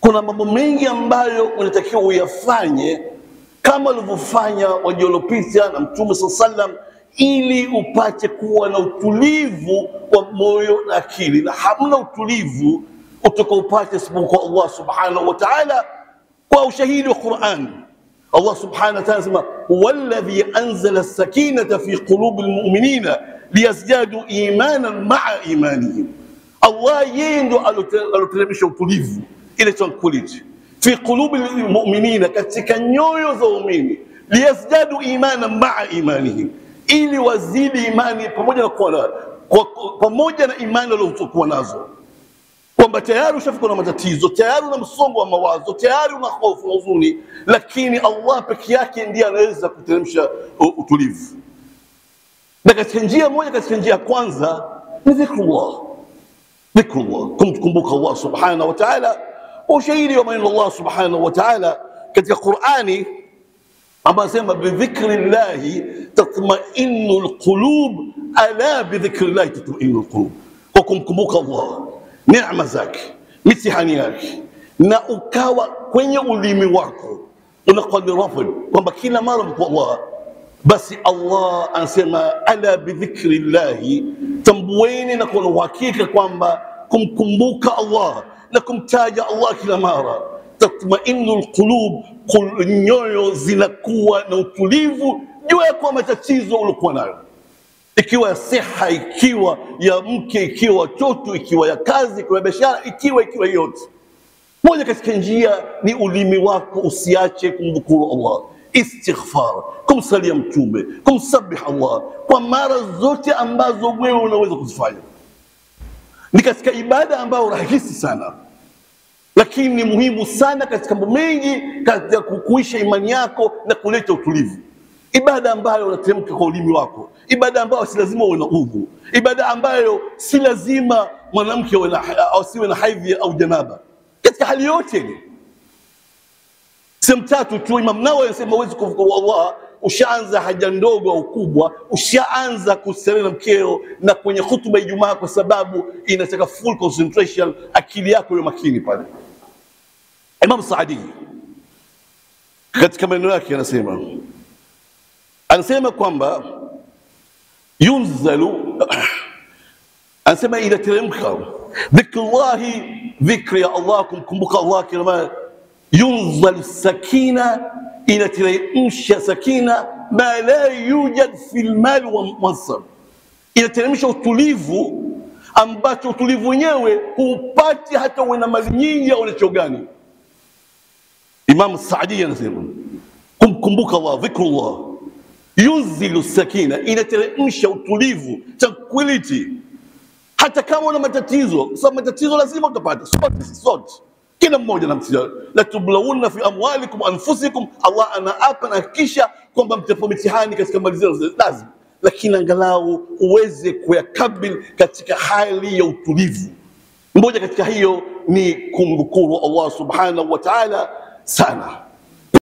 kuna mambo mengi ambayo unatakiwa uyafanye kama walivyofanya waliopita na Mtume sallam, ili upate kuwa na utulivu wa moyo na akili. Na hamna utulivu utakaopata isipokuwa Allah subhanahu wa ta'ala kwa ushahidi wa Qur'an. Allah subhanahu wa ta'ala sema walladhi anzala as-sakinata fi qulubi al-mu'minina liyazdadu imanan ma'a imanihim. Allah yeye ndo aloteremsha utulivu, ile tranquility fi qulubi al-mu'minina, katika nyoyo za waumini, liyazdadu imanan ma'a imanihim, ili wazidi imani pamoja na imani walizokuwa nazo. Kwamba tayari ushafika na matatizo, tayari una msongo wa mawazo, tayari una hofu na huzuni, lakini Allah peke yake ndiye anaweza kuteremsha utulivu. Na katika njia moja, katika njia ya kwanza ni dhikrullah. Dhikrullah, kumkumbuka Allah subhanahu wa ta'ala. Ushahidi wa maneno Allah subhanahu wa ta'ala katika Qur'ani ambaye sema bidhikrillahi tatma'innul qulub, ala bidhikrillahi tatma'innul qulub. Kwa kumkumbuka Allah, neema zake, mitihani yake, na ukawa kwenye ulimi wako unaqadi rafid kwamba kila mara kwa Allah, basi Allah anasema ala bidhikrillahi, tambueni na kuwa na uhakika kwamba kumkumbuka Allah na kumtaja Allah kila mara, tatma'innul qulub, nyoyo zinakuwa na utulivu juu ya kwa matatizo uliokuwa nayo, ikiwa ya siha, ikiwa ya mke, ikiwa watoto, ikiwa ya kazi, ikiwa ya biashara, ikiwa yote. Moja katika njia ni ulimi wako usiache kumdhukuru Allah, istighfar, kumsalia Mtume, kumsabih Allah kwa mara zote ambazo wewe unaweza kuzifanya. Ni katika ibada ambayo rahisi sana, lakini ni muhimu sana katika mambo mengi katika kukuisha imani yako na kuleta utulivu. Ibada ambayo unateremka kwa ulimi wako, ibada ambayo si lazima uwe na udhu, ibada ambayo si lazima mwanamke asiwe na haidhi au janaba. Katika hali yote ile, sehemu tatu tu Imam Nawawi anasema huwezi kumdhukuru Allah, ushaanza haja ndogo au kubwa, ushaanza kustarehe na mkeo na kwenye hutuba ya Ijumaa, kwa sababu inataka full concentration, akili yako iwe makini pale. Imam Saadi katika maneno yake anasema kwamba yunzalu, anasema inateremka dhikrullahi, dhikri ya Allah, kumkumbuka Allah kila mara, yunzalu sakina, inateremsha sakina, ma la yujad fil mal wa mansab, inateremsha utulivu ambacho utulivu wenyewe hupati hata uwe na mali nyingi au unacho gani. Imam Saadi anasema kumkumbuka Allah, dhikrullah, yunzilu sakina, inateremsha utulivu, tranquility, hata kama una matatizo. Sababu matatizo lazima utapata, sote kila mmoja na mtihani. La tublawunna fi amwalikum anfusikum, Allah anaapa na kisha kwamba mtapo mitihani katika mali zenu, lazima, lakini angalau uweze kuyakabili katika hali ya utulivu. Mmoja katika hiyo ni kumdhukuru Allah subhanahu wa ta'ala sana.